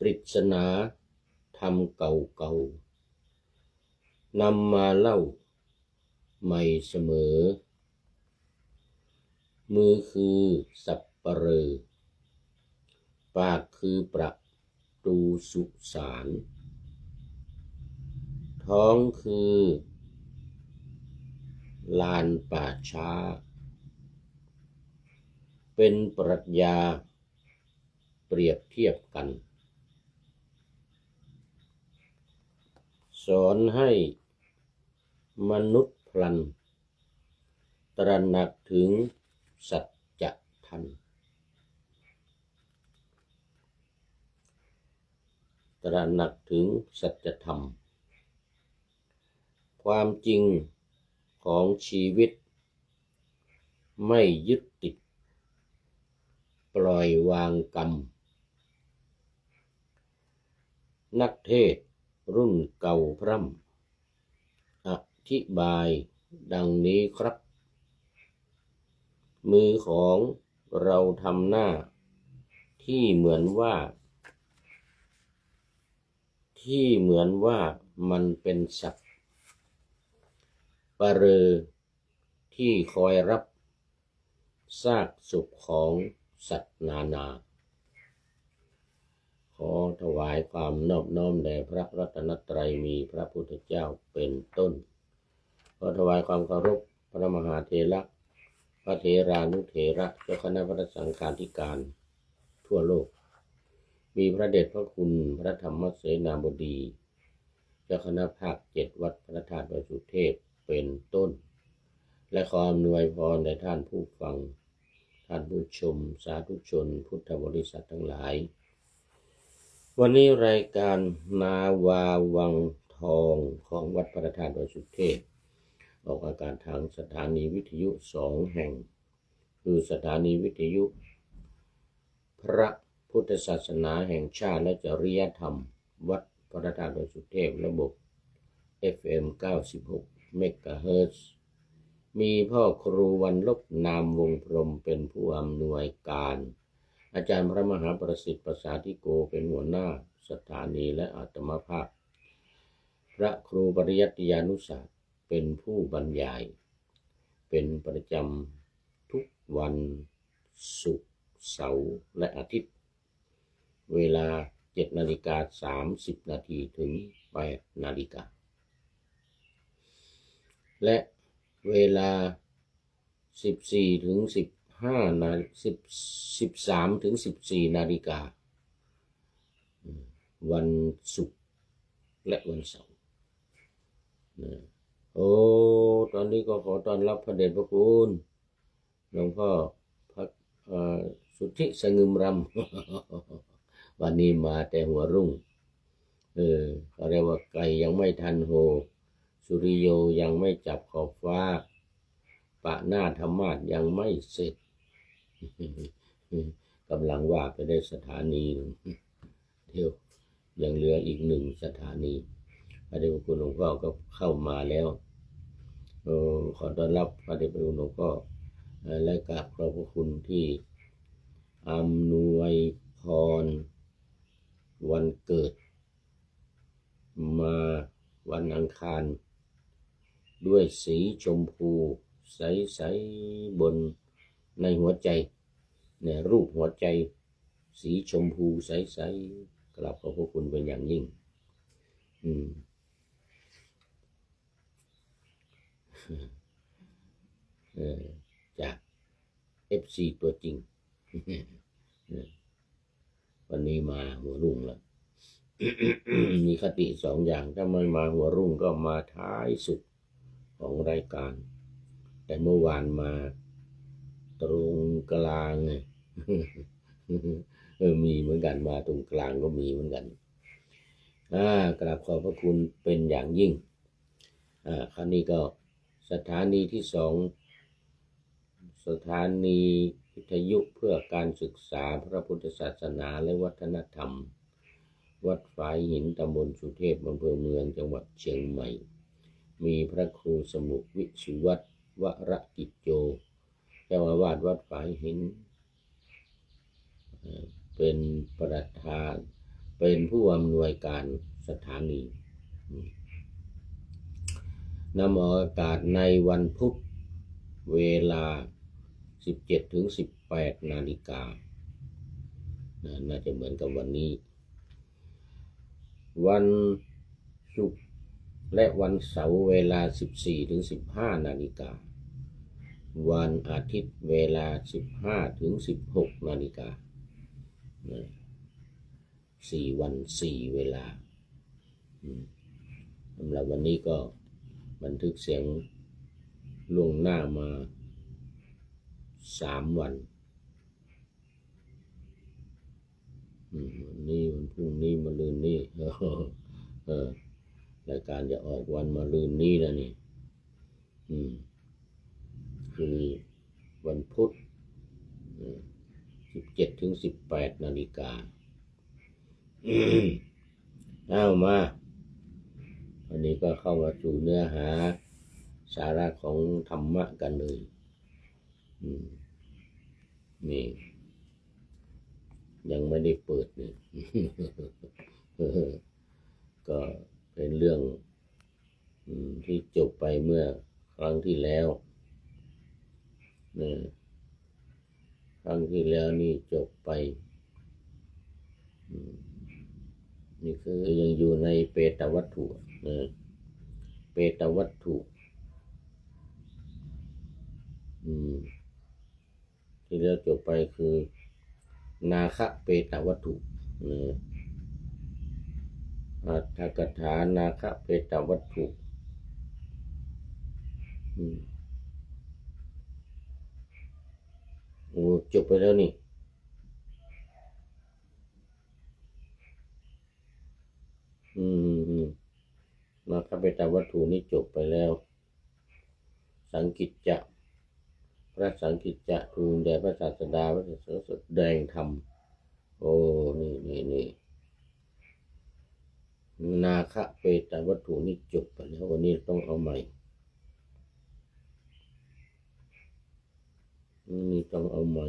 ริศนาธรรมเก่าๆนำมาเล่าใหม่เสมอมือคือสัปเหร่อปากคือประตูสุสานท้องคือลานป่าช้าเป็นปรัชญาเปรียบเทียบกันสอนให้มนุษย์พลันตระหนักถึงสัจธรรมตระหนักถึงสัจธรรมความจริงของชีวิตไม่ยึดติดปล่อยวางกรรมนักเทศรุ่นเก่าพร่ำอธิบายดังนี้ครับมือของเราทำหน้าที่เหมือนว่ามันเป็นสัตว์ปะเรอที่คอยรับซากศพของสัตว์นานาขอถวายความนอบน้อมแด่พระรัตนตรัยมีพระพุทธเจ้าเป็นต้นขอถวายความเคารพพระมหาเถระพระเถรานุเถระเจ้าคณะพระสังฆาธิการทั่วโลกมีพระเดชพระคุณพระธรรมเสนาบดีเจ้าคณะภาค7วัดพระธาตุดอยสุเทพเป็นต้นและขออำนวยพรแด่ท่านผู้ฟังท่านผู้ชมสาธุชนพุทธบริษัททั้งหลายวันนี้รายการนาวาวังทองของวัดพระธาตุดอยสุเทพออกอากาศทางสถานีวิทยุ2แห่งคือสถานีวิทยุพระพุทธศาสนาแห่งชาติและจริยธรรมวัดพระธาตุดอยสุเทพระบบ FM 96 เมกะเฮิรตซ์มีพ่อครูวันลบนามวงพรหมเป็นผู้อำนวยการอาจารย์พระมหาประสิทธิ์ประสาธิโกเป็นหัวหน้าสถานีและอาตมาภาพพระครูปริยัติยานุศาสตร์เป็นผู้บรรยายเป็นประจำทุกวันศุกร์เสาร์และอาทิตย์เวลา 7:30 นาทีถึง 8 นาฬิกาและเวลา 13 ถึง 14 นาฬิกาวันศุกร์และวันเสาร์ตอนนี้ก็ขอต้อนรับพระเดชพระคุณหลวงพ่อสุทธิสงึมรำวันนี้มาแต่หัวรุ่งเขาเรียกว่าไก่ยังไม่ทันโหสุริโยยังไม่จับขอบฟ้าปะหน้าธรรมาสยังไม่เสร็จกำลังว่าไปได้สถานีเที่ยวยังเหลืออีก1 สถานีพระเดชพระคุณหลวงพ่อก็เข้ามาแล้วขอต้อนรับพระเดชพระคุณหลวงพ่อและกราบขอบพระคุณที่อำนวยพรวันเกิดมาวันอังคารด้วยสีชมพูใสๆบนในหัวใจเนี่ยรูปหัวใจสีชมพูใสๆกราบขอบพระคุณเป็นอย่างยิ่งจาก FC ตัวจริงวันนี้มาหัวรุ่งแล้ว มีคติ2 อย่างถ้าไม่มาหัวรุ่งก็มาท้ายสุดของรายการแต่เมื่อวานมาตรงกลางไง มีเหมือนกันมาตรงกลางก็มีเหมือนกันกราบขอบพระคุณเป็นอย่างยิ่งคราวนี้ก็สถานีที่2สถานีวิทยุเพื่อการศึกษาพระพุทธศาสนาและวัฒนธรรมวัดฝายหินตำบลสุเทพอำเภอเมืองจังหวัดเชียงใหม่มีพระครูสมุวิสุวัฒน์วรกิจโจเจ้าอาวาสวัดฝายหินเป็นประธาน เป็นผู้อำนวยการสถานีนำออกอากาศในวันพุธเวลา 17-18 นาฬิกาน่าจะเหมือนกับวันนี้วันศุกร์และวันเสาร์เวลา 14-15 นาฬิกาวันอาทิตย์เวลา 15-16 นาฬิกา4 วัน 4 เวลาสำหรับวันนี้ก็บันทึกเสียงล่วงหน้ามา3 วันนี่วันพรุ่งนี้มะรืนนี้รายการจะออกวันมะรืนนี้แล้วนี่คือวันพุธ 17-18 นาฬิกาเอามาวันนี้ก็เข้ามาสู่เนื้อหาสาระของธรรมะกันเลยนี่ยังไม่ได้เปิดนี่ ก็เป็นเรื่องที่จบไปเมื่อครั้งที่แล้วครั้งที่แล้วนี่จบไปนี่คือยังอยู่ในเปตวัตถุเปตวัตถุที่แล้วจบไปคือนาคะเปตวัตถุอัตถกถานาคะเปตวัตถุจบไปแล้วนี่นาคะเปตวัตถุนี่จบไปแล้วสังกิจจะพระสังกิจจะทูลแด่พระศาสดาพระศาสดาแสดงธรรมนี่นาคะเปตวัตถุนี่จบไปแล้ววันนี้ต้องเอาใหม่นี่ต้องเอาใหม่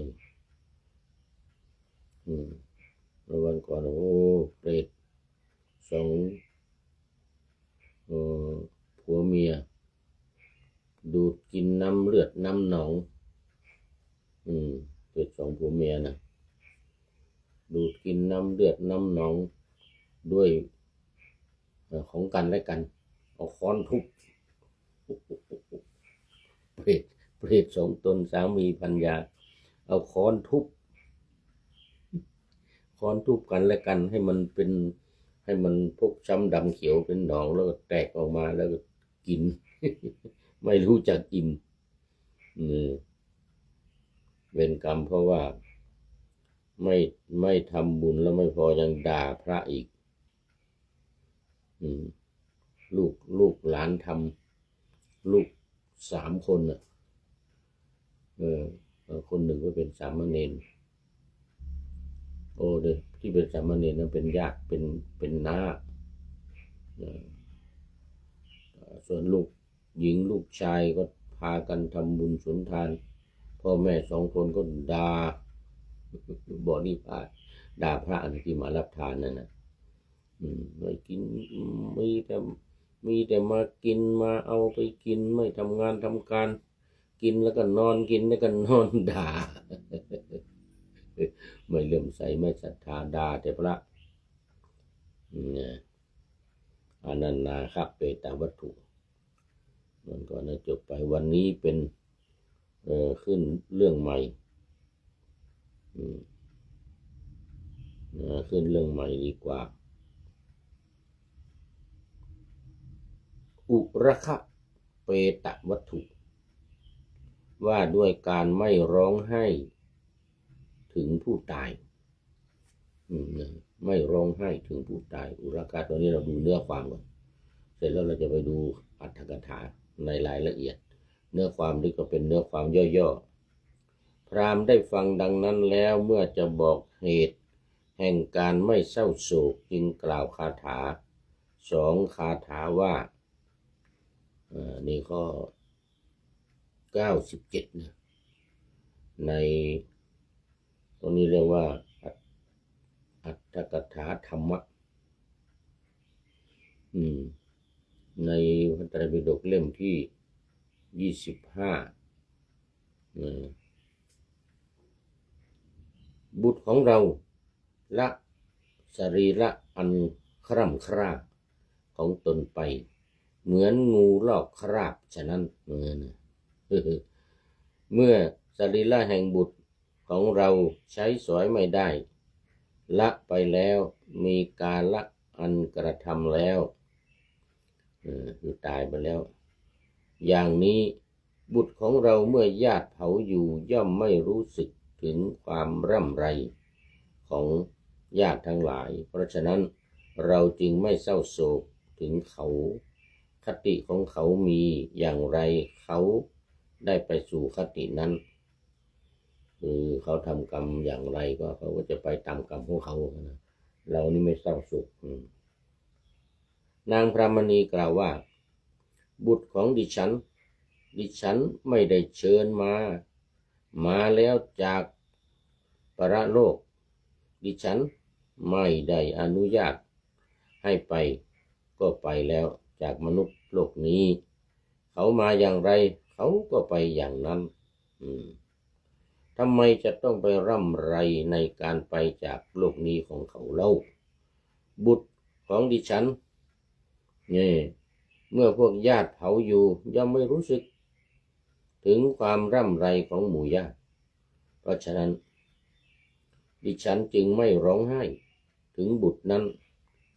วันก่อนเปรต2ผัวเมียดูดกินน้ำเลือดน้ำหนองเปรต2ผัวเมียนะดูดกินน้ำเลือดน้ำหนองด้วยของกันและกันเอาค้อนทุบเปรต2 ตนสามีภรรยาเอาค้อนทุบกันและกันให้มันพกช้ำดำเขียวเป็นหนองแล้วก็แตกออกมาแล้วก็กิน ไม่รู้จักอิ่มเวรกรรมเพราะว่าไม่ทำบุญแล้วไม่พอยังด่าพระอีกลูกหลานทำลูก3 คนน่ะคนหนึ่งก็เป็นสามเณรเด็กที่เป็นสามเณรนั้นเป็นญาติเป็นน้าส่วนลูกหญิงลูกชายก็พากันทำบุญสุนทานพ่อแม่2 คนก็ด่าบอนี่พาด่าพระที่มารับทานนั่นนะไม่กินมีแต่มากินมาเอาไปกินไม่ทำงานทำการกินแล้วก็นอนกินแล้วก็นอนด่าไม่เลื่อมใสไม่ศรัทธาด่าแต่พระอนันนาคะเปตวัตถุมันก็น่าจบไปวันนี้เป็นขึ้นเรื่องใหม่ขึ้นเรื่องใหม่ดีกว่าอุรคะเปตวัตถุว่าด้วยการไม่ร้องไห้ถึงผู้ตายไม่ร้องไห้ถึงผู้ตายอุรคะตอนนี้เราดูเนื้อความก่อนเสร็จแล้วเราจะไปดูอรรถกถาในรายละเอียดเนื้อความนี้ก็เป็นเนื้อความย่อๆพราหมณ์ได้ฟังดังนั้นแล้วเมื่อจะบอกเหตุแห่งการไม่เศร้าโศกจึงกล่าวคาถา2 คาถาว่านี่ข้อ97นะในตรงนี้เรียกว่า อัตถกถาธรรมะในพระไตรปิฎกเล่มที่25บุตรของเราละสรีระอันคร่ำคร่าของตนไปเหมือนงูลอกคราบฉะนั้นเมื่อสรีระแห่งบุตรของเราใช้สอยไม่ได้ละไปแล้วมีกาละอันกระทำแล้วคือตายไปแล้วอย่างนี้บุตรของเราเมื่อญาติเผาอยู่ย่อมไม่รู้สึกถึงความร่ำไรของญาติทั้งหลายเพราะฉะนั้นเราจึงไม่เศร้าโศกถึงเขาคติของเขามีอย่างไรเขาได้ไปสู่คตินั้นคือเขาทำกรรมอย่างไรก็เขาก็จะไปตามกรรมของเขานะเรานี่ไม่เศร้าโศกนางพรามณีกล่าวว่าบุตรของดิฉันไม่ได้เชิญมาแล้วจากปรโลกดิฉันไม่ได้อนุญาตให้ไปก็ไปแล้วจากมนุษย์โลกนี้เขามาอย่างไรเขาก็ไปอย่างนั้นทำไมจะต้องไปร่ำไรในการไปจากโลกนี้ของเขาเล่าบุตรของดิฉันนี่เมื่อพวกญาติเผาอยู่ย่อมไม่รู้สึกถึงความร่ำไรของหมู่ญาติเพราะฉะนั้นดิฉันจึงไม่ร้องไห้ถึงบุตรนั้น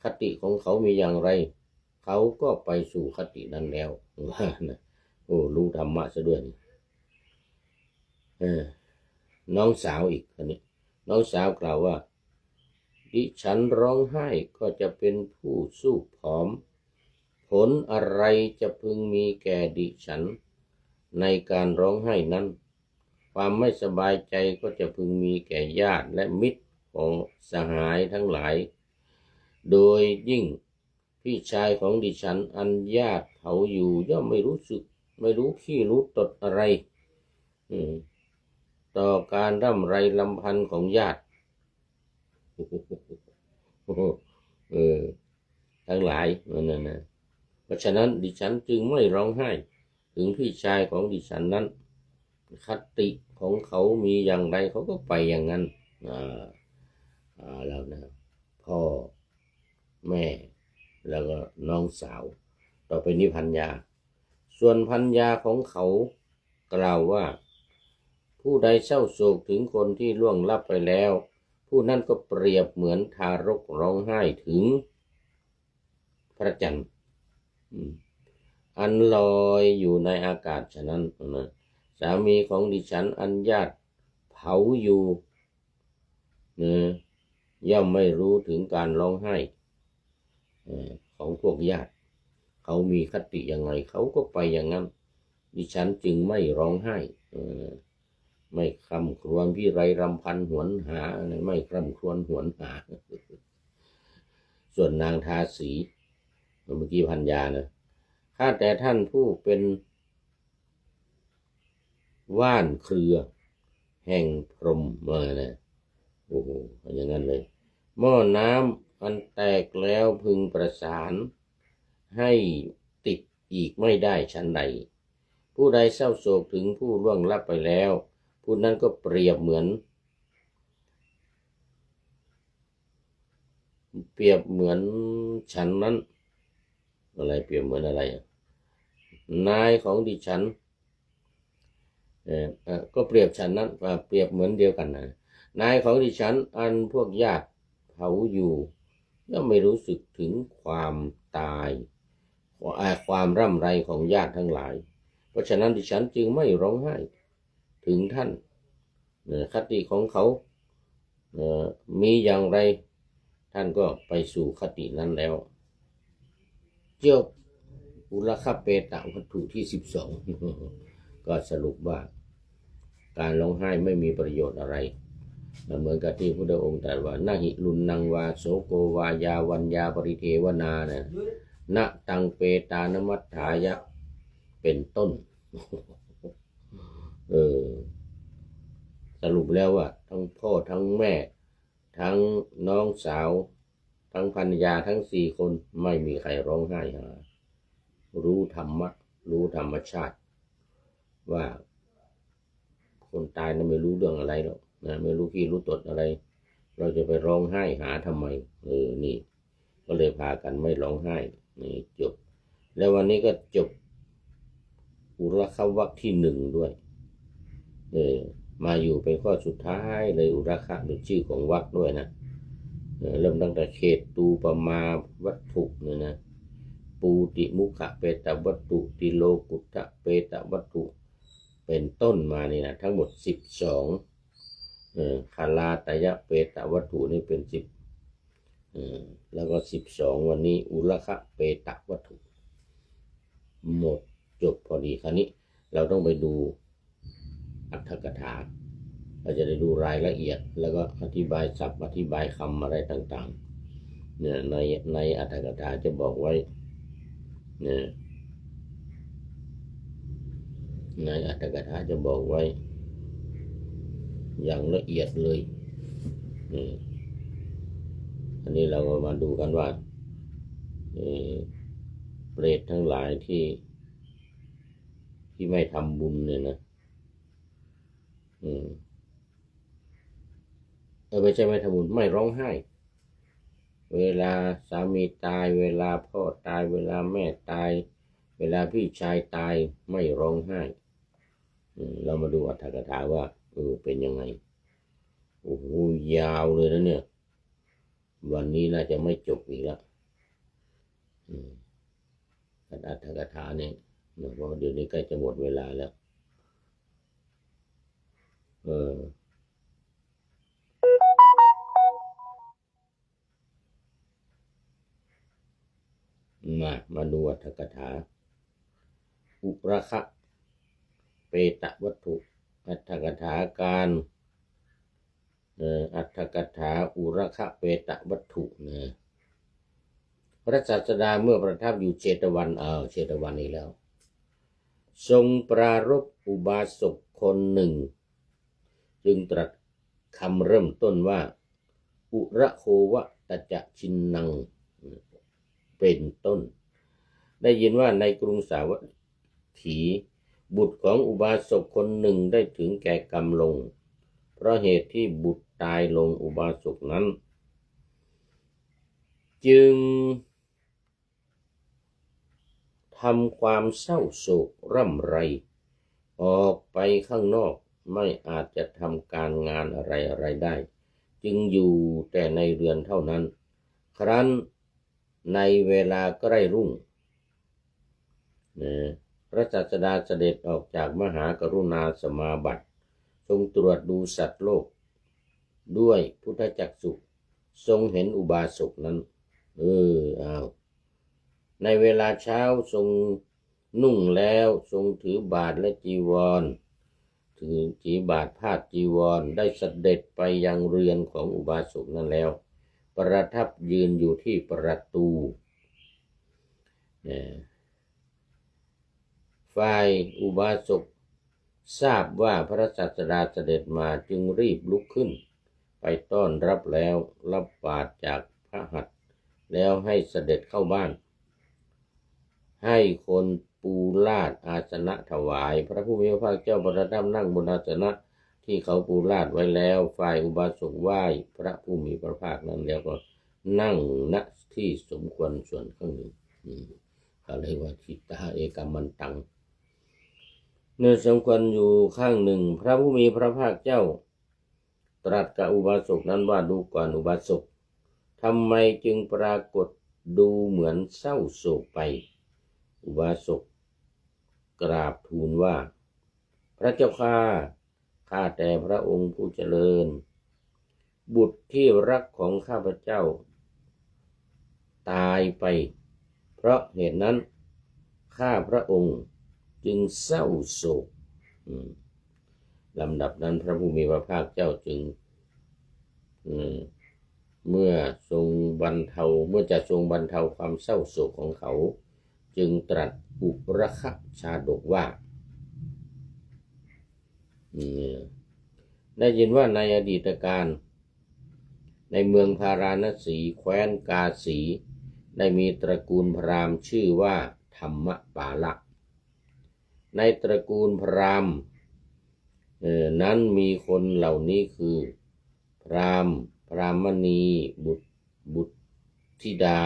คติของเขามีอย่างไรเขาก็ไปสู่คตินั้นแล้วโอ้รู้ธรรมะซะด้วยน้องสาวอีกคนนี้น้องสาวกล่าวว่าดิฉันร้องไห้ก็จะเป็นผู้สู้ผอมผลอะไรจะพึงมีแก่ดิฉันในการร้องไห้นั้นความไม่สบายใจก็จะพึงมีแก่ญาติและมิตรของสหายทั้งหลายโดยยิ่งพี่ชายของดิฉันอันญาติเผาอยู่ย่อมไม่รู้สึกไม่รู้ขี้รู้ตดอะไรต่อการร่ำไรลำพันธ์ของญาติทั้งหลายนั่นนะเพราะฉะนั้นดิฉันจึงไม่ร้องไห้ถึงพี่ชายของดิฉันนั้นคติของเขามีอย่างไรเขาก็ไปอย่างนั้นแล้วนะพ่อแม่แล้วก็น้องสาวต่อไปนี้พัญญาส่วนพัญญาของเขากล่าวว่าผู้ใดเศร้าโศกถึงคนที่ล่วงลับไปแล้วผู้นั้นก็เปรียบเหมือนทารกร้องไห้ถึงพระจันทร์อันลอยอยู่ในอากาศฉะนั้นสามีของดิฉันอันญาติเผาอยู่ย่อมไม่รู้ถึงการร้องไห้ของพวกญาติเขามีคติยังไงเขาก็ไปอย่างนั้นดิฉันจึงไม่ร้องไห้ไม่คร่ำครวญพี่ไรรำพันหวนหาไม่คร่ำครวญหวนหาส่วนนางทาสีเมื่อกี้พัญญานะข้าแต่ท่านผู้เป็นว่านเครือแห่งพรหมนะโอ้โหอย่างนั้นเลยหม้อน้ำอันแตกแล้วพึงประสานให้ติดอีกไม่ได้ชั้นใดผู้ใดเศร้าโศกถึงผู้ล่วงลับไปแล้วผู้นั้นก็เปรียบเหมือนฉันนั้นอะไรเปรียบเหมือนอะไรนายของดิฉันก็เปรียบฉันนั้นเปรียบเหมือนเดียวกันนะนายของดิฉันอันพวกญาติเผาอยู่ย่อมไม่รู้สึกถึงความตายความร่ำไรของญาติทั้งหลายเพราะฉะนั้นดิฉันจึงไม่ร้องไห้ถึงท่านคติของเขามีอย่างไรท่านก็ไปสู่คตินั้นแล้วจบอุลคเปตะวัตถุที่12ก็สรุปว่าการร้องไห้ไม่มีประโยชน์อะไรเหมือนกับที่พระองค์ตรัสว่านาหิลุนนังวาโสโกวายาวัญญาปริเทวนานะนะตังเปตานมัฏฐายะเป็นต้นสรุปแล้วว่าทั้งพ่อทั้งแม่ ทั้งน้องสาวทั้งภรรยาทั้ง4 คนไม่มีใครร้องไห้หารู้ธรรมะรู้ธรรมชาติว่าคนตายนั้นไม่รู้เรื่องอะไรหรอกนะไม่รู้ขี้รู้ตดอะไรเราจะไปร้องไห้หาทำไมนี่ก็เลยพากันไม่ร้องไห้นี่จบแล้ววันนี้ก็จบอุรคะวรรคที่1ด้วยมาอยู่เป็นข้อสุดท้ายเลยอุรคะเป็นชื่อของวรรคด้วยนะเริ่มตั้งแต่เขตตูปมาวัตถุเนี่ยนะปูติมุขะเปตวัตถุติโลกุตตะเปตวัตถุเป็นต้นมานี่นะทั้งหมด12คาลาตยะเปตวัตถุนี่เป็น10แล้วก็12วันนี้อุรคะเปตวัตถุหมดจบพอดีคราวนี้เราต้องไปดูอรรถกถาเราจะได้ดูรายละเอียดแล้วก็อธิบายศัพท์อธิบายคำอะไรต่างๆเนี่ยในอรรถกถาจะบอกไว้เนี่ยในอรรถกถาจะบอกไว้อย่างละเอียดเลยอันนี้เรามาดูกันว่าเปรตทั้งหลายที่ไม่ทำบุญเนี่ยนะไม่ใช่ไม่ทำบุญไม่ร้องไห้เวลาสามีตายเวลาพ่อตายเวลาแม่ตายเวลาพี่ชายตายไม่ร้องไห้เรามาดูอรรถกถาว่าเป็นยังไงโอ้โหยาวเลยนะเนี่ยวันนี้น่าจะไม่จบอีกแล้วอรรถกถาเนี่ยเพราะเดี๋ยวนี้ใกล้จะหมดเวลาแล้วมาดูอรรถกถาอุรคะเปตวัตถุอรรถกถาการอรรถกถาอุรคะเปตวัตถุนะพระศาสดาเมื่อประทับอยู่เชตวันเชตวันนี้แล้วทรงปรารภอุบาสกคนหนึ่งจึงตรัสคำเริ่มต้นว่าอุระโควะตจะชินนังเป็นต้นได้ยินว่าในกรุงสาวัตถีบุตรของอุบาสกคนหนึ่งได้ถึงแก่กรรมลงเพราะเหตุที่บุตรตายลงอุบาสกนั้นจึงทำความเศร้าโศกร่ำไรออกไปข้างนอกไม่อาจจะทำการงานอะไรได้จึงอยู่แต่ในเรือนเท่านั้นครั้นในเวลาใกล้รุ่งพระศาสดาเสด็จออกจากมหากรุณาสมาบัติทรงตรวจดูสัตว์โลกด้วยพุทธจักษุทรงเห็นอุบาสกนั้นในเวลาเช้าทรงนุ่งแล้วทรงถือบาทและจีวรถือจีบาทพาดจีวรได้เสด็จไปยังเรือนของอุบาสกนั้นแล้วประทับยืนอยู่ที่ประตูฝ่ายอุบาสกทราบว่าพระศาสดาเสด็จมาจึงรีบลุกขึ้นไปต้อนรับแล้วรับบาตรจากพระหัตถ์แล้วให้เสด็จเข้าบ้านให้คนปูลาดอาสนะถวายพระผู้มีพระภาคเจ้าประทับนั่งบนอาสนะที่เขาปูลาดไว้แล้วฝ่ายอุบาสกไหว้พระผู้มีพระภาคนั้นแล้วก็นั่งณที่สมควรส่วนข้างหนึ่งเขาเรียกว่าทิตาเอกมันตังเนื้อสมควรอยู่ข้างหนึ่งพระผู้มีพระภาคเจ้าตรัสกับอุบาสกนั้นว่าดูก่อนอุบาสกทำไมจึงปรากฏดูเหมือนเศร้าโศกไปอุบาสกกราบทูลว่าพระเจ้าข้าแต่พระองค์ผู้เจริญบุตรที่รักของข้าพเจ้าตายไปเพราะเหตุนั้นข้าพระองค์จึงเศร้าโศกลำดับนั้นพระผู้มีพระภาคเจ้าจึงเมื่อจะทรงบรรเทาความเศร้าโศกของเขาจึงตรัสอุรคะชาดกว่าได้ยินว่าในอดีตการ ในเมืองพาราณสีแคว้นกาสีได้มีตระกูลพราหมณ์ชื่อว่าธรรมปาละในตระกูลพราหมณ์นั้นมีคนเหล่านี้คือพราหมณ์พรามณีบุตรธิดา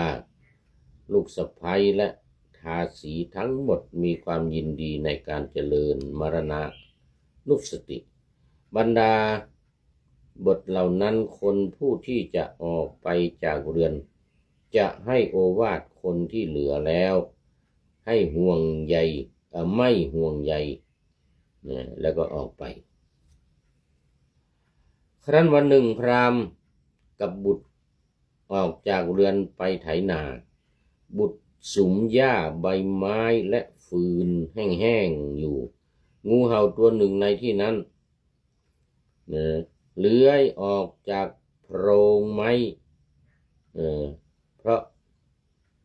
ลูกสะใภ้และทาสีทั้งหมดมีความยินดีในการเจริญมรณะนุสติบรรดาบทเหล่านั้นคนผู้ที่จะออกไปจากเรือนจะให้โอวาทคนที่เหลือแล้วให้ห่วงใยไม่ห่วงใยแล้วก็ออกไปครั้นวันหนึ่งพราหมณ์กับบุตรออกจากเรือนไปไถนาบุตรสุมหญ้าใบไม้และฟืนแห้งๆอยู่งูเห่าตัวหนึ่งในที่นั้นเลื้อยออกจากโพรงไม้เพราะ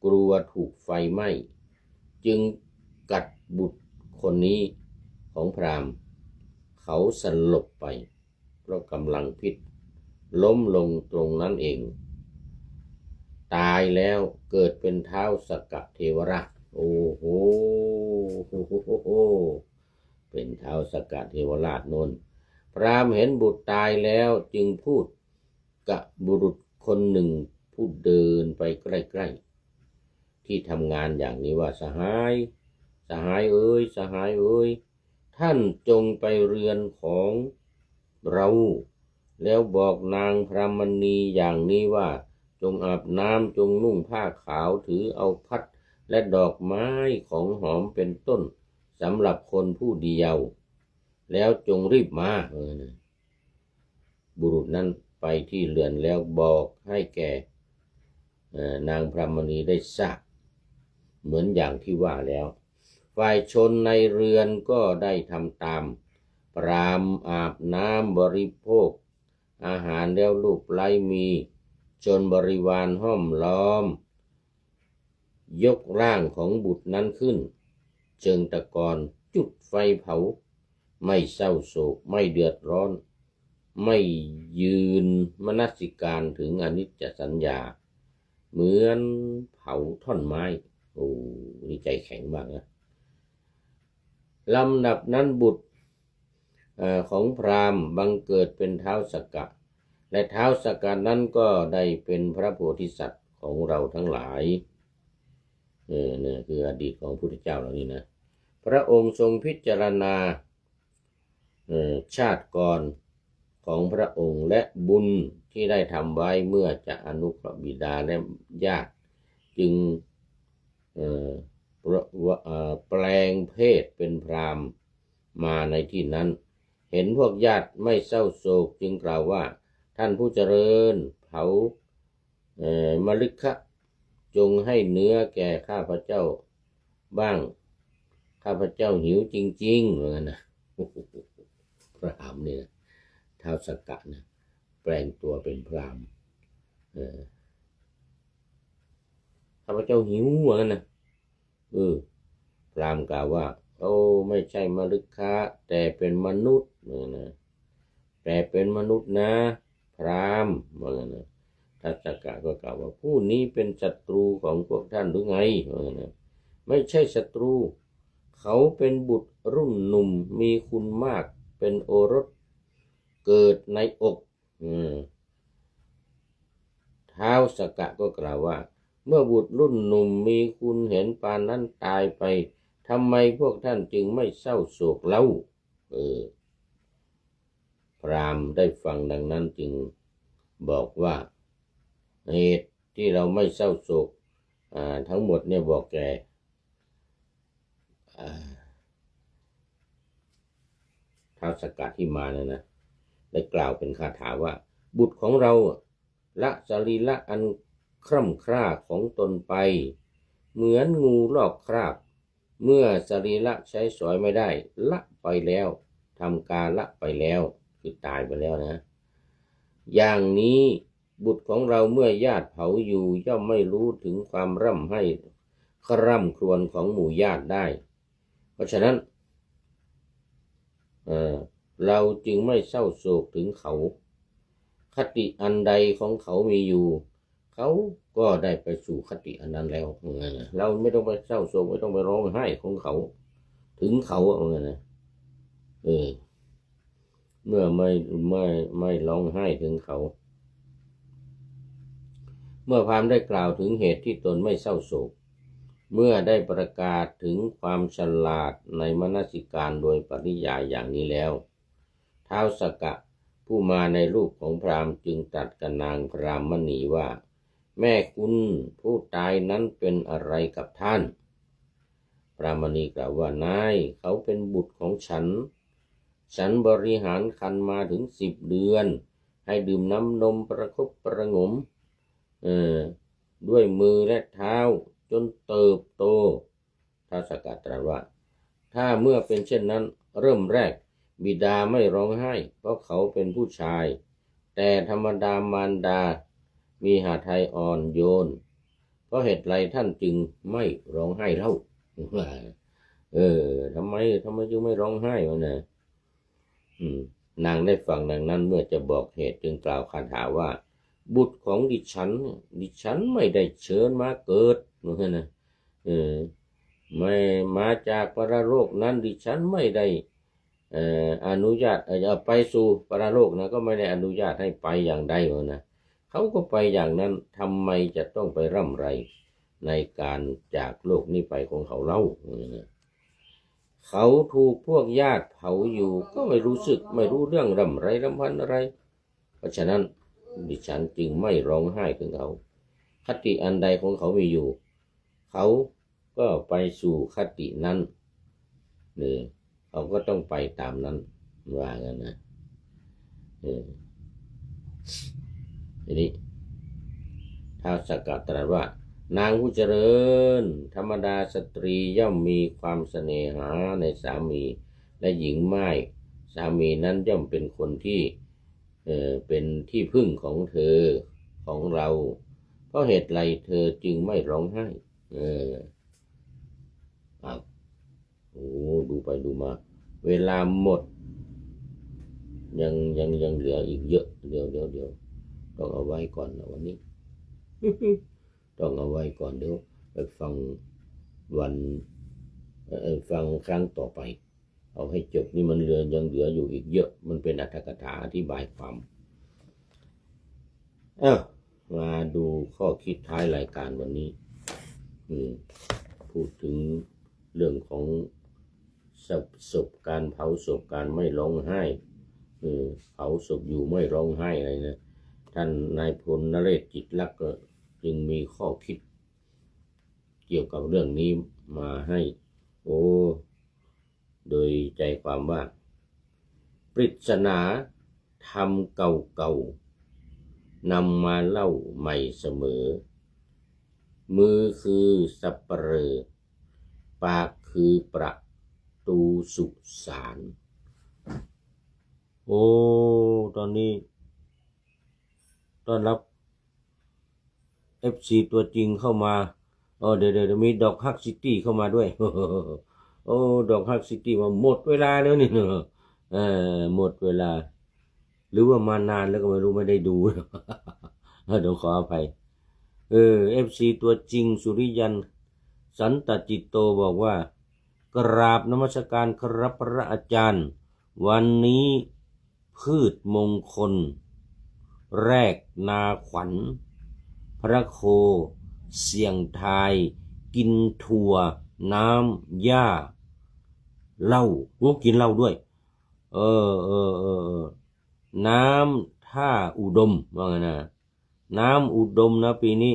กลัวถูกไฟไหม้จึงกัดบุตรคนนี้ของพราหมณ์เขาสลบไปเพราะกำลังพิษล้มลงตรงนั้นเองตายแล้วเกิดเป็นท้าวสักกะเทวราชโอ้โหเป็นท้าวสักกะเทวราชโน้นพราหมณ์เห็นบุตรตายแล้วจึงพูดกับบุรุษคนหนึ่งผู้เดินไปใกล้ๆที่ทำงานอย่างนี้ว่าสหายเอ้ยสหายเอ้ยท่านจงไปเรือนของเราแล้วบอกนางพรามณีอย่างนี้ว่าจงอาบน้ำจงนุ่งผ้าขาวถือเอาพัดและดอกไม้ของหอมเป็นต้นสำหรับคนผู้เดียวแล้วจงรีบมาบุรุษนั้นไปที่เรือนแล้วบอกให้แก่นางพรามณีได้ทราบเหมือนอย่างที่ว่าแล้วฝ่ายชนในเรือนก็ได้ทำตามพราหมณ์อาบน้ำบริโภคอาหารแล้วลูกไล้มีจนบริวารห้อมล้อมยกร่างของบุตรนั้นขึ้นเชิงตะกอนจุดไฟเผาไม่เศร้าโศกไม่เดือดร้อนไม่ยืนมนสิการถึงอนิจจสัญญาเหมือนเผาท่อนไม้โอ้นี่ใจแข็งมากนะลำดับนั้นบุตรของพราหมณ์บังเกิดเป็นท้าวสักกะและท้าวสักกะนั้นก็ได้เป็นพระโพธิสัตว์ของเราทั้งหลายเนี่ยคืออดีตของพระพุทธเจ้าเหล่านี้นะพระองค์ทรงพิจารณาชาติก่อนของพระองค์และบุญที่ได้ทำไว้เมื่อจะอนุเคราะห์บิดาและญาติจึงแปลงเพศเป็นพราหมณ์มาในที่นั้นเห็นพวกญาติไม่เศร้าโศกจึงกล่าวว่าท่านผู้เจริญเผามฤคะจงให้เนื้อแก่ข้าพเจ้าบ้างข้าพเจ้าหิวจริงๆเหมือนกันนะพราหมณ์เนี่ยท้าวสักกะนะแปลงตัวเป็นพราหมณ์ข้าพเจ้าหิวเหมือนกันนะพราหมณ์กล่าวว่าโอ้ไม่ใช่มฤคะแต่เป็นมนุษย์นะแต่เป็นมนุษย์นะพราหมณ์เหมือนกันนะท้าวสักกะก็กล่าวว่าผู้นี้เป็นศัตรูของพวกท่านหรือไงเหมือนกันนะไม่ใช่ศัตรูเขาเป็นบุตรรุ่นหนุ่มมีคุณมากเป็นโอรสเกิดในอกท้าวสักกะก็กล่าวว่าเมื่อบุตรรุ่นหนุ่มมีคุณเห็นปานนั้นตายไปทำไมพวกท่านจึงไม่เศร้าโศกเล่าพราหมณ์ได้ฟังดังนั้นจึงบอกว่าเหตุที่เราไม่เศร้าโศกทั้งหมดเนี่ยบอกแกท้าวสักกะที่มานะได้กล่าวเป็นคาถาว่าบุตรของเราละสรีระอันคร่ำคร่าของตนไปเหมือนงูลอกคราบเมื่อสรีระใช้สอยไม่ได้ละไปแล้วทำการละไปแล้วคือตายไปแล้วนะอย่างนี้บุตรของเราเมื่อญาติเผาอยู่ย่อมไม่รู้ถึงความร่ำคร่ำครวญของหมู่ญาติได้เพราะฉะนั้นเราจึงไม่เศร้าโศกถึงเขา คติอันใดของเขามีอยู่เขาก็ได้ไปสู่คติอันนั้นแล้วเราไม่ต้องไปเศร้าโศกไม่ต้องไปร้องไห้ของเขาถึงเขานะเมื่อไม่ร้องไห้ถึงเขาเมื่อพราหมณ์ได้กล่าวถึงเหตุที่ตนไม่เศร้าโศกเมื่อได้ประกาศถึงความฉลาดในมนสิการโดยปริยายอย่างนี้แล้วท้าวสักกะผู้มาในรูปของพราหมณ์จึงตรัสกับนางพรามณีว่าแม่คุณผู้ตายนั้นเป็นอะไรกับท่านพรามณีกล่าวว่านายเขาเป็นบุตรของฉันบริหารคันมาถึง10 เดือนให้ดื่มน้ำนมประคบประหงมด้วยมือและเท้าจนเติบโตท้าวสักกะตรัสว่าถ้าเมื่อเป็นเช่นนั้นเริ่มแรกบิดาไม่ร้องไห้เพราะเขาเป็นผู้ชายแต่ธรรมดามารดามีหฤทัยอ่อนโยนเพราะเหตุไรท่านจึงไม่ร้องไห้เล่าทำไมจึงไม่ร้องไห้วะเนี่ยนางได้ฟังดังนั้นเมื่อจะบอกเหตุจึงกล่าวคาถาว่าบุตรของดิฉันไม่ได้เชิญมาเกิดนะไม่มาจากปรโลกนั้นดิฉันไม่ได้อนุญาตไปสู่ปรโลกนะก็ไม่ได้อนุญาตให้ไปอย่างใดนะเขาก็ไปอย่างนั้นทำไมจะต้องไปร่ำไรในการจากโลกนี้ไปของเขาเล่าเขาถูกพวกญาติเผาอยู่ก็ไม่รู้สึกไม่รู้เรื่องร่ำไรรำพันอะไรเพราะฉะนั้นดิฉันจึงไม่ร้องไห้ถึงเขาคติอันใดของเขามีอยู่เขาก็ไปสู่คตินั้นเขาก็ต้องไปตามนั้นว่ากันนะทีนี้ท้าวสักกะตรัสว่านางผู้เจริญธรรมดาสตรีย่อมมีความเสน่หาในสามีและหญิงม่ายสามีนั้นย่อมเป็นคนที่เป็นที่พึ่งของเธอของเราเพราะเหตุไรเธอจึงไม่ร้องไห้ดูไปดูมาเวลาหมดยังเหลืออีกเยอะเดี๋ยวต้องเอาไว้ก่อนนะวันนี้ ต้องเอาไว้ก่อนเดี๋ยวไปฟังฟังครั้งต่อไปเอาให้จบนี่มันยังเหลืออยู่อีกเยอะมันเป็นอรรถกถาอธิบายความมาดูข้อคิดท้ายรายการวันนี้พูดถึงเรื่องของศพการเผาศพการไม่ร้องไห้เผาศพอยู่ไม่ร้องไห้อะไรนะท่านนายพลนเรศจิตลักษณ์ก็จึงมีข้อคิดเกี่ยวกับเรื่องนี้มาให้โดยใจความว่าปริศนาธรรมเก่าๆนำมาเล่าใหม่เสมอมือคือสัปเหร่อปากคือประตูสุสานตอนนี้ต้อนรับ FC ตัวจริงเข้ามาเดี๋ยวมีดอกฮักซิตี้เข้ามาด้วยดอกฮักซิตี้มาหมดเวลาแล้วนี่หมดเวลาหรือว่ามานานแล้วก็ไม่รู้ไม่ได้ดูเดี๋ยวขออภัยFC ตัวจริงสุริยันสันตจิตโตบอกว่ากราบนมัสการครับพระอาจารย์วันนี้พืชมงคลแรกนาขวัญพระโคเสี่ยงทายกินถั่วน้ำหญ้าเหล้ากินเหล้าด้วยน้ำท่าอุดมว่าไงนะน้ำอุดมนะปีนี้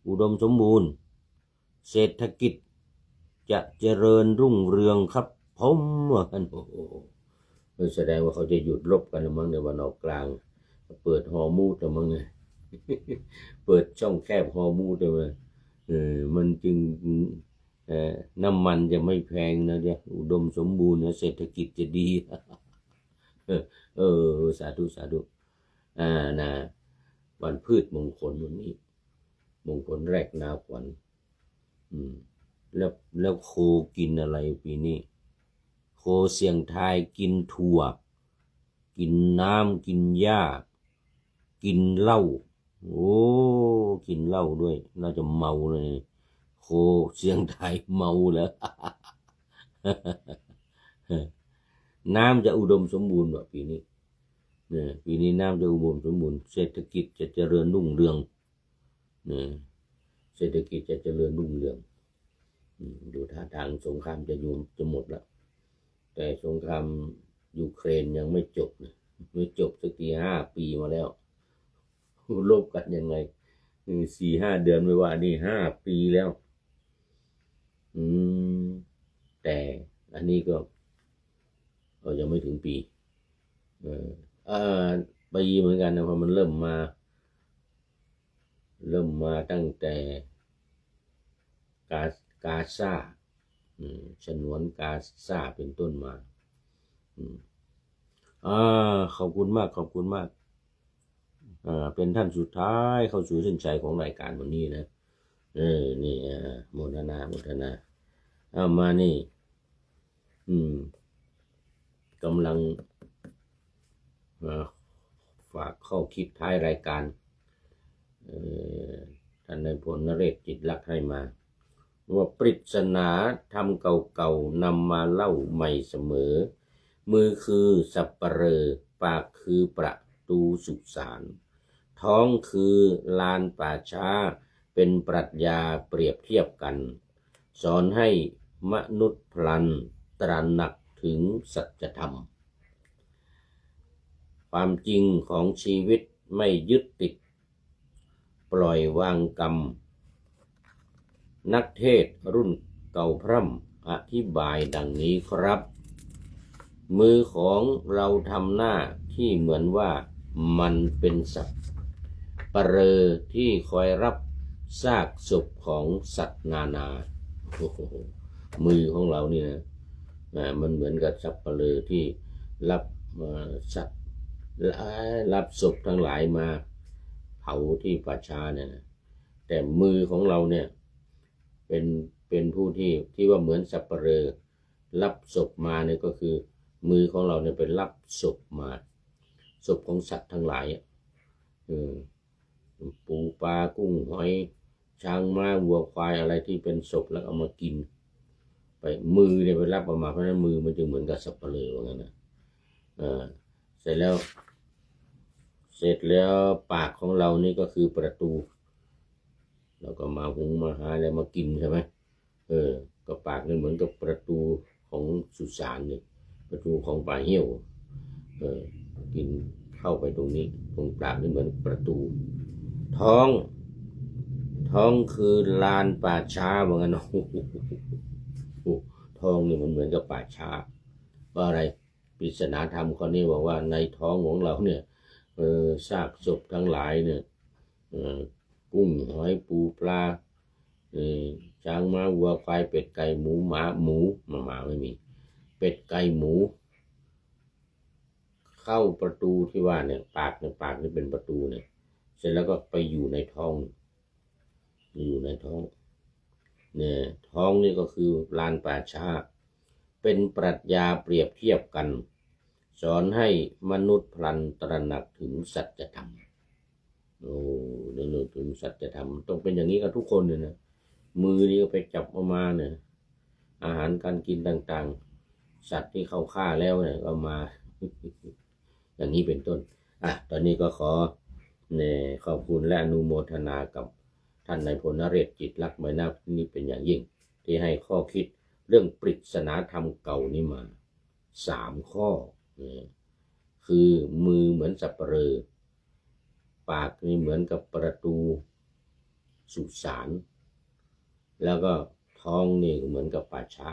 อุดมสมบูรณ์เศรษฐกิจจะเจริญรุ่งเรืองครับผมว่ากันแสดงว่าเขาจะหยุดรบกันมั้งในวันออกกลางเปิดฮอร์มูดมั้งไงเปิดช่องแคบฮอร์มูดเลยมันจึงน้ำมันจะไม่แพงนะเนี่ยอุดมสมบูรณ์นะเศรษฐกิจจะดีสาธุนะวันพืชมงคลวันนี้มงคลแรกนาขวัญแล้วโคกินอะไรปีนี้โคเสี่ยงทายกินถั่วกินน้ำกินหญ้า กินเหล้าโอ้กินเหล้าด้วยน่าจะเมาเลยโคเสียงไทยเมาแล้ว น้ำจะอุดมสมบูรณ์ว่ะปีนี้เนี่ยปีนี้น้ำจะอุดมสมบูรณ์เศรษฐกิจจะเจริญรุ่งเรืองเนี่ยเศรษฐกิจจะเจริญรุ่งเรืองดูท่าทางสงครามจะหมดแล้วแต่สงครามยูเครนยังไม่จบนะไม่จบสักที5 ปีมาแล้วลบกันยังไง4-5 เดือนไม่ว่านี่5 ปีแล้วแต่อันนี้ก็ยังไม่ถึงปีปีเหมือนกันนะเพราะมันเริ่มมาตั้งแต่กาซาฉนวนกาซาเป็นต้นมาขอบคุณมากเป็นท่านสุดท้ายเข้าสู่เส้นชัยของรายการวันนี้นะนี่โมทนาเอามานี่กำลังฝากข้อคิดท้ายรายการท่านนายพลนเรศจิตลักษ์ให้มาว่าปริศนาธรรมเก่าๆนำมาเล่าใหม่เสมอมือคือสัปเหร่อปากคือประตูสุสานท้องคือลานป่าช้าเป็นปรัชญาเปรียบเทียบกันสอนให้มนุษย์พลันตระหนักถึงสัจธรรมความจริงของชีวิตไม่ยึดติดปล่อยวางกรรมนักเทศรุ่นเก่าพร่ำอธิบายดังนี้ครับมือของเราทำหน้าที่เหมือนว่ามันเป็นสัตว์ปะเรอที่คอยรับซากศพของสัตว์นานามือของเรานี่นะมันเหมือนกับสัตว์ปะเรอที่รับสัตว์รับศพทั้งหลายมาเผาที่ป่าช้าเนี่ยนะแต่มือของเราเนี่ยเป็นผู้ที่ว่าเหมือนสัตว์ปะเรอรับศพมาเนี่ยก็คือมือของเราเนี่ยเป็นรับศพมาศพของสัตว์ทั้งหลายปูปลากุ้งหอยช้างม้าวัวควายอะไรที่เป็นศพแล้วเอามากินไปมือเนี่ยไปรับออกมาเพราะฉะนั้นมือมันจึงเหมือนกับสัตว์ปะเรอว่างั้นนะเสร็จแล้วปากของเรานี่ก็คือประตูเราก็มาหุงมาหาอะไรมากินใช่ไหมก็ปากนี่เหมือนกับประตูของสุสานนี่ประตูของป่าเหี้ยวกินเข้าไปตรงนี้ตรงปากนี่เหมือนประตูท้องคือลานป่าช้าเหมือนกันท้องนี่มันเหมือนกับป่าช้าว่าอะไรปริศนาธรรมข้อนี้บอกว่าในท้องของเราเนี่ยซากศพทั้งหลายเนี่ยกุ้งหอยปูปลาช้างม้าวัวควายเป็ดไก่หมูหมาไม่มีเป็ดไก่หมูเข้าประตูที่ว่าเนี่ยปากนี่เป็นประตูเนี่ยเสร็จแล้วก็ไปอยู่ในท้องเนี่ยท้องนี่ก็คือลานป่าช้าเป็นปรัชญาเปรียบเทียบกันสอนให้มนุษย์พลันตระหนักถึงสัจธรรมถึงสัจธรรมต้องเป็นอย่างนี้กับทุกคนเลยนะมือนี่ก็ไปจับออกมาเนี่ยอาหารการกินต่างๆสัตว์ที่เขาฆ่าแล้วเนี่ยก็มา อย่างนี้เป็นต้นตอนนี้ก็ขอขอบคุณและอนุโมทนากับท่านนายพลนเรศจิตลักษ์ใบหน้านี่เป็นอย่างยิ่งที่ให้ข้อคิดเรื่องปริศนาธรรมเก่านี่มา3 ข้อคือมือเหมือนสัปเหร่อปากนี่เหมือนกับประตูสุสานแล้วก็ท้องนี่เหมือนกับป่าช้า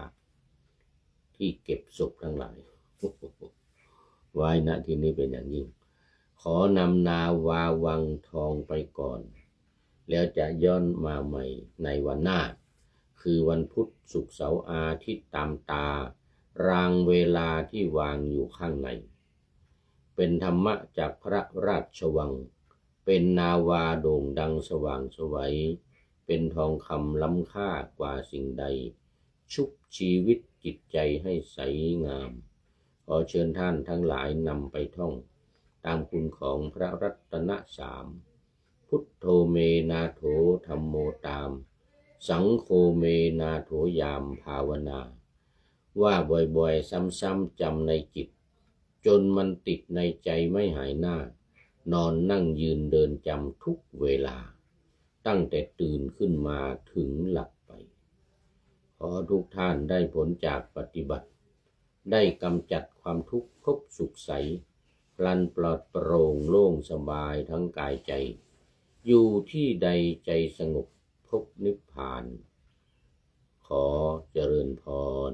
ที่เก็บศพทั้งหลายไว้ณที่นี้เป็นอย่างยิ่งขอนำนาวาวังทองไปก่อนแล้วจะย้อนมาใหม่ในวันหน้าคือวันพุธศุกร์เสาร์อาทิตย์ตามตารางเวลาที่วางอยู่ข้างในเป็นธรรมะจากพระราชวังเป็นนาวาโด่งดังสว่างไสวเป็นทองคำล้ำค่ากว่าสิ่งใดชุบชีวิตจิตใจให้ใสงามขอเชิญท่านทั้งหลายนำไปท่อง ตามคุณของพระรัตนสามพุทโธเมนาโถธัมโมตามสังโฆเมนาโถยามภาวนาว่าบ่อยๆซ้ำๆจำในจิตจนมันติดในใจไม่หายหน้านอนนั่งยืนเดินจำทุกเวลาตั้งแต่ตื่นขึ้นมาถึงหลับไปขอทุกท่านได้ผลจากปฏิบัติได้กำจัดความทุกข์พบสุขใสพลันปลอดโปร่งโล่งสบายทั้งกายใจอยู่ที่ใดใจสงบพบนิพพานขอเจริญพร